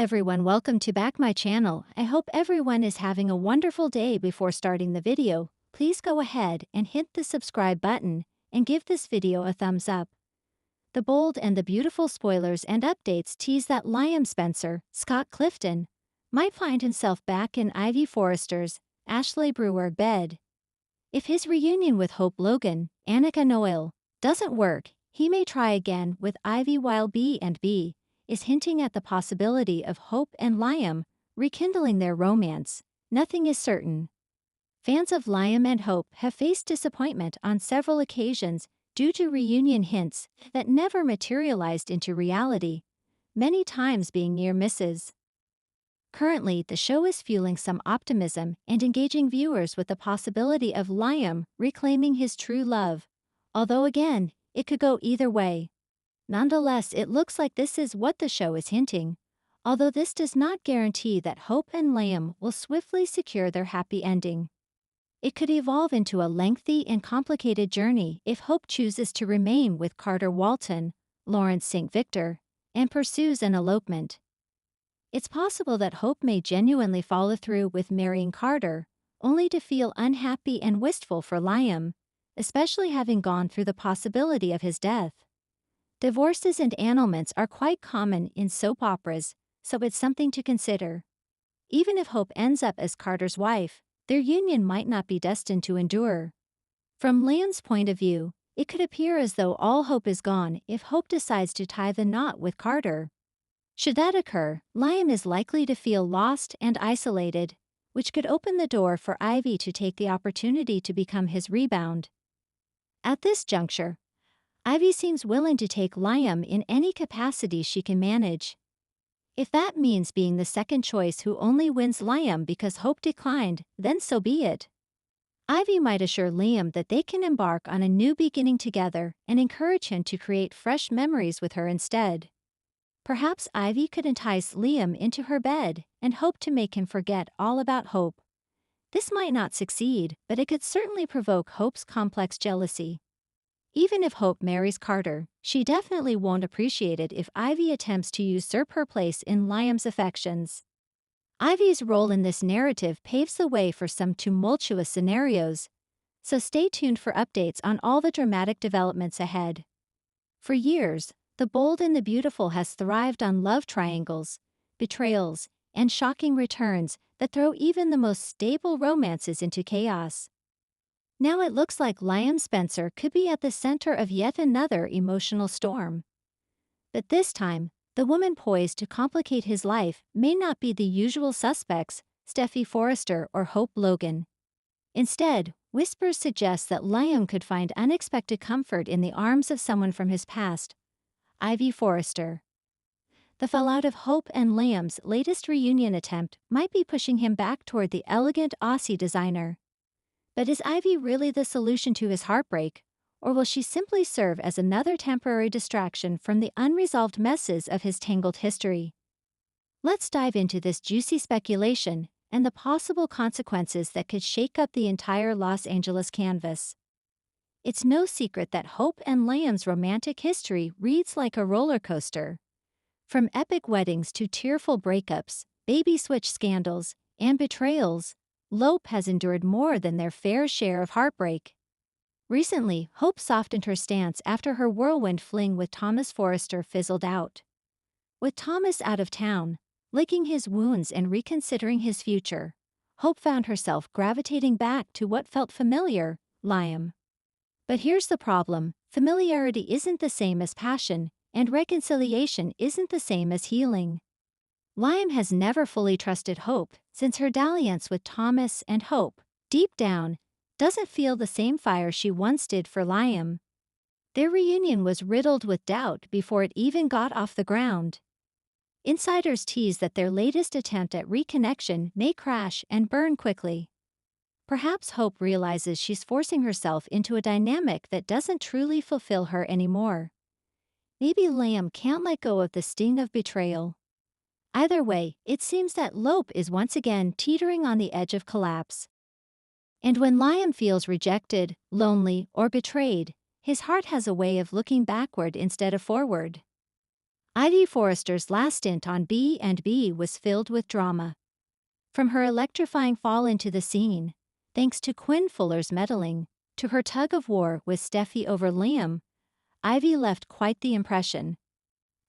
everyone, welcome to back my channel. I hope everyone is having a wonderful day. Before starting the video, please go ahead and hit the subscribe button and give this video a thumbs up. The bold and the beautiful spoilers and updates tease that Liam Spencer, Scott Clifton, might find himself back in Ivy Forrester's, Ashley Brewer bed. If his reunion with Hope Logan, Annika Noel, doesn't work, he may try again with Ivy, while B&B is hinting at the possibility of Hope and Liam rekindling their romance. Nothing is certain. Fans of Liam and Hope have faced disappointment on several occasions due to reunion hints that never materialized into reality, many times being near misses. Currently, the show is fueling some optimism and engaging viewers with the possibility of Liam reclaiming his true love, although again, it could go either way. Nonetheless, it looks like this is what the show is hinting, although this does not guarantee that Hope and Liam will swiftly secure their happy ending. It could evolve into a lengthy and complicated journey if Hope chooses to remain with Carter Walton, Lawrence St. Victor, and pursues an elopement. It's possible that Hope may genuinely follow through with marrying Carter, only to feel unhappy and wistful for Liam, especially having gone through the possibility of his death. Divorces and annulments are quite common in soap operas, so it's something to consider. Even if Hope ends up as Carter's wife, their union might not be destined to endure. From Liam's point of view, it could appear as though all hope is gone if Hope decides to tie the knot with Carter. Should that occur, Liam is likely to feel lost and isolated, which could open the door for Ivy to take the opportunity to become his rebound. At this juncture, Ivy seems willing to take Liam in any capacity she can manage. If that means being the second choice who only wins Liam because Hope declined, then so be it. Ivy might assure Liam that they can embark on a new beginning together and encourage him to create fresh memories with her instead. Perhaps Ivy could entice Liam into her bed and hope to make him forget all about Hope. This might not succeed, but it could certainly provoke Hope's complex jealousy. Even if Hope marries Carter, she definitely won't appreciate it if Ivy attempts to usurp her place in Liam's affections. Ivy's role in this narrative paves the way for some tumultuous scenarios, so stay tuned for updates on all the dramatic developments ahead. For years, The Bold and the Beautiful has thrived on love triangles, betrayals, and shocking returns that throw even the most stable romances into chaos. Now it looks like Liam Spencer could be at the center of yet another emotional storm. But this time, the woman poised to complicate his life may not be the usual suspects, Steffy Forrester or Hope Logan. Instead, whispers suggest that Liam could find unexpected comfort in the arms of someone from his past, Ivy Forrester. The fallout of Hope and Liam's latest reunion attempt might be pushing him back toward the elegant Aussie designer. But is Ivy really the solution to his heartbreak, or will she simply serve as another temporary distraction from the unresolved messes of his tangled history? Let's dive into this juicy speculation and the possible consequences that could shake up the entire Los Angeles canvas. It's no secret that Hope and Liam's romantic history reads like a roller coaster. From epic weddings to tearful breakups, baby switch scandals, and betrayals, Hope has endured more than their fair share of heartbreak. Recently, Hope softened her stance after her whirlwind fling with Thomas Forrester fizzled out. With Thomas out of town, licking his wounds and reconsidering his future, Hope found herself gravitating back to what felt familiar, Liam. But here's the problem: familiarity isn't the same as passion, and reconciliation isn't the same as healing. Liam has never fully trusted Hope since her dalliance with Thomas, and Hope, deep down, doesn't feel the same fire she once did for Liam. Their reunion was riddled with doubt before it even got off the ground. Insiders tease that their latest attempt at reconnection may crash and burn quickly. Perhaps Hope realizes she's forcing herself into a dynamic that doesn't truly fulfill her anymore. Maybe Liam can't let go of the sting of betrayal. Either way, it seems that Hope is once again teetering on the edge of collapse. And when Liam feels rejected, lonely, or betrayed, his heart has a way of looking backward instead of forward. Ivy Forrester's last stint on B&B was filled with drama. From her electrifying fall into the scene, thanks to Quinn Fuller's meddling, to her tug-of-war with Steffy over Liam, Ivy left quite the impression.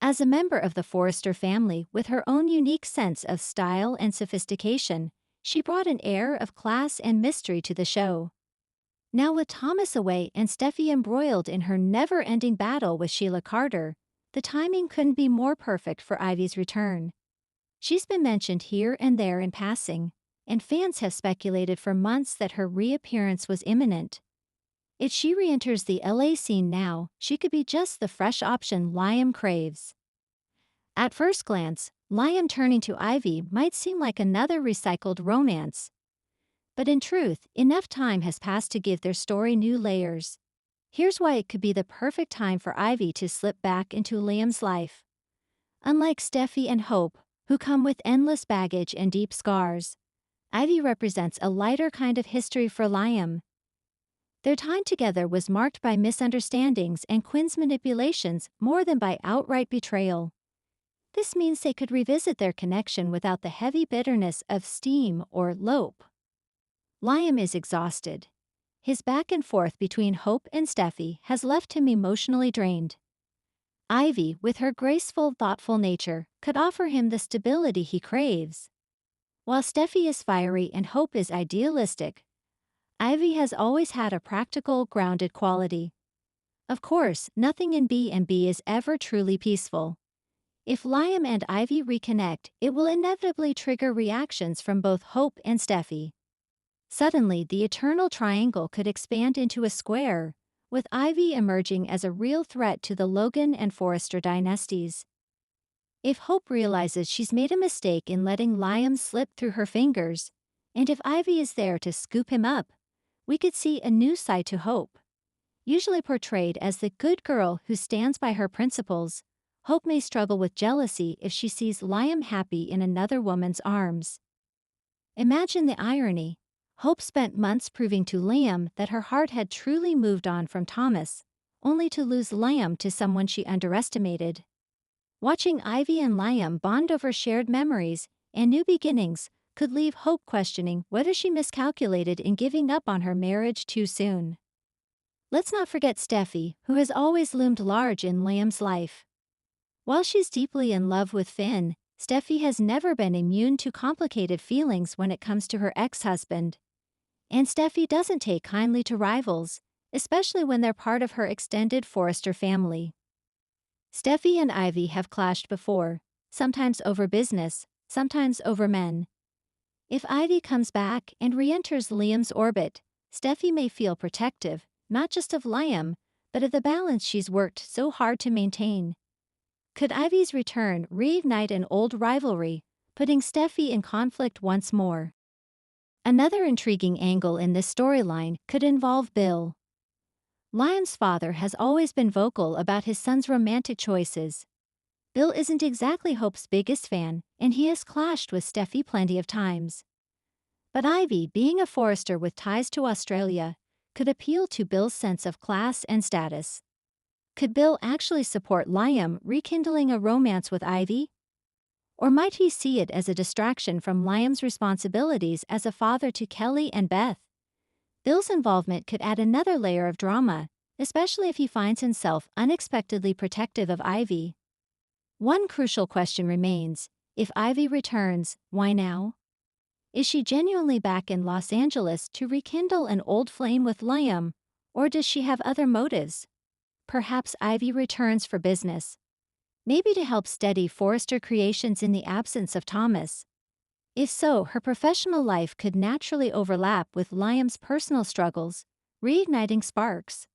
As a member of the Forrester family with her own unique sense of style and sophistication, she brought an air of class and mystery to the show. Now with Thomas away and Steffy embroiled in her never-ending battle with Sheila Carter, the timing couldn't be more perfect for Ivy's return. She's been mentioned here and there in passing, and fans have speculated for months that her reappearance was imminent. If she re-enters the LA scene now, she could be just the fresh option Liam craves. At first glance, Liam turning to Ivy might seem like another recycled romance. But in truth, enough time has passed to give their story new layers. Here's why it could be the perfect time for Ivy to slip back into Liam's life. Unlike Steffy and Hope, who come with endless baggage and deep scars, Ivy represents a lighter kind of history for Liam. Their time together was marked by misunderstandings and Quinn's manipulations more than by outright betrayal. This means they could revisit their connection without the heavy bitterness of steam or lope. Liam is exhausted. His back and forth between Hope and Steffy has left him emotionally drained. Ivy, with her graceful, thoughtful nature, could offer him the stability he craves. While Steffy is fiery and Hope is idealistic, Ivy has always had a practical, grounded quality. Of course, nothing in B&B is ever truly peaceful. If Liam and Ivy reconnect, it will inevitably trigger reactions from both Hope and Steffy. Suddenly, the eternal triangle could expand into a square, with Ivy emerging as a real threat to the Logan and Forrester dynasties. If Hope realizes she's made a mistake in letting Liam slip through her fingers, and if Ivy is there to scoop him up, we could see a new side to Hope. Usually portrayed as the good girl who stands by her principles, Hope may struggle with jealousy if she sees Liam happy in another woman's arms. Imagine the irony. Hope spent months proving to Liam that her heart had truly moved on from Thomas, only to lose Liam to someone she underestimated. Watching Ivy and Liam bond over shared memories and new beginnings could leave Hope questioning whether she miscalculated in giving up on her marriage too soon. Let's not forget Steffy, who has always loomed large in Liam's life. While she's deeply in love with Finn, Steffy has never been immune to complicated feelings when it comes to her ex-husband. And Steffy doesn't take kindly to rivals, especially when they're part of her extended Forrester family. Steffy and Ivy have clashed before, sometimes over business, sometimes over men. If Ivy comes back and re-enters Liam's orbit, Steffy may feel protective, not just of Liam, but of the balance she's worked so hard to maintain. Could Ivy's return reignite an old rivalry, putting Steffy in conflict once more? Another intriguing angle in this storyline could involve Bill. Liam's father has always been vocal about his son's romantic choices. Bill isn't exactly Hope's biggest fan, and he has clashed with Steffy plenty of times. But Ivy, being a Forrester with ties to Australia, could appeal to Bill's sense of class and status. Could Bill actually support Liam rekindling a romance with Ivy? Or might he see it as a distraction from Liam's responsibilities as a father to Kelly and Beth? Bill's involvement could add another layer of drama, especially if he finds himself unexpectedly protective of Ivy. One crucial question remains: if Ivy returns, why now? Is she genuinely back in Los Angeles to rekindle an old flame with Liam, or does she have other motives? Perhaps Ivy returns for business. Maybe to help steady Forrester Creations in the absence of Thomas. If so, her professional life could naturally overlap with Liam's personal struggles, reigniting sparks.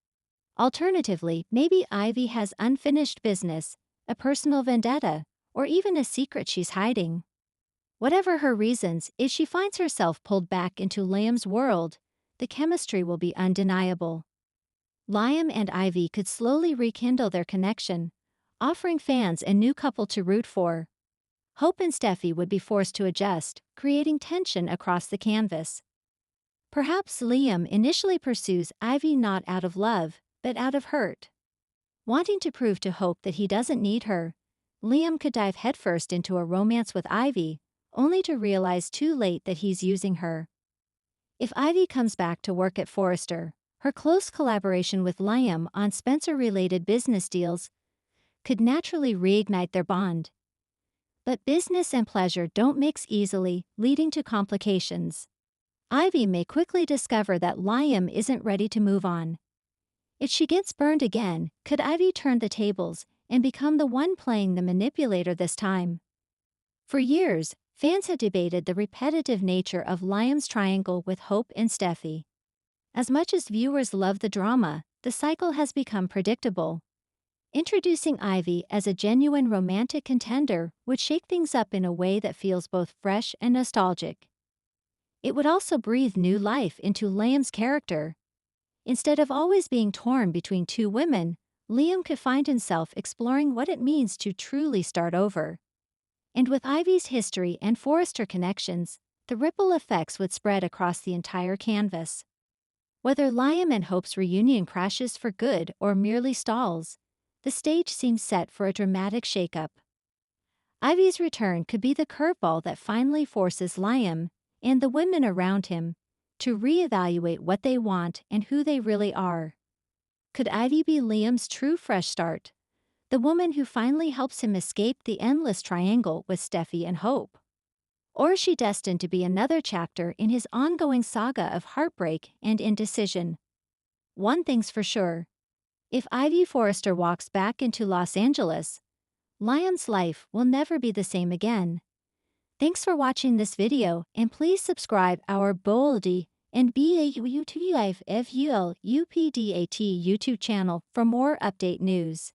Alternatively, maybe Ivy has unfinished business, a personal vendetta, or even a secret she's hiding. Whatever her reasons, if she finds herself pulled back into Liam's world, the chemistry will be undeniable. Liam and Ivy could slowly rekindle their connection, offering fans a new couple to root for. Hope and Steffy would be forced to adjust, creating tension across the canvas. Perhaps Liam initially pursues Ivy not out of love, but out of hurt. Wanting to prove to Hope that he doesn't need her, Liam could dive headfirst into a romance with Ivy, only to realize too late that he's using her. If Ivy comes back to work at Forrester, her close collaboration with Liam on Spencer-related business deals could naturally reignite their bond. But business and pleasure don't mix easily, leading to complications. Ivy may quickly discover that Liam isn't ready to move on. If she gets burned again, could Ivy turn the tables and become the one playing the manipulator this time? For years, fans had debated the repetitive nature of Liam's triangle with Hope and Steffy. As much as viewers love the drama, the cycle has become predictable. Introducing Ivy as a genuine romantic contender would shake things up in a way that feels both fresh and nostalgic. It would also breathe new life into Liam's character. Instead of always being torn between two women, Liam could find himself exploring what it means to truly start over. And with Ivy's history and Forrester connections, the ripple effects would spread across the entire canvas. Whether Liam and Hope's reunion crashes for good or merely stalls, the stage seems set for a dramatic shakeup. Ivy's return could be the curveball that finally forces Liam, and the women around him, to reevaluate what they want and who they really are. Could Ivy be Liam's true fresh start, the woman who finally helps him escape the endless triangle with Steffy and Hope? Or is she destined to be another chapter in his ongoing saga of heartbreak and indecision? One thing's for sure. If Ivy Forrester walks back into Los Angeles, Liam's life will never be the same again. Thanks for watching this video, and please subscribe our Boldy and BAUTUFFULUPDAT YouTube channel for more update news.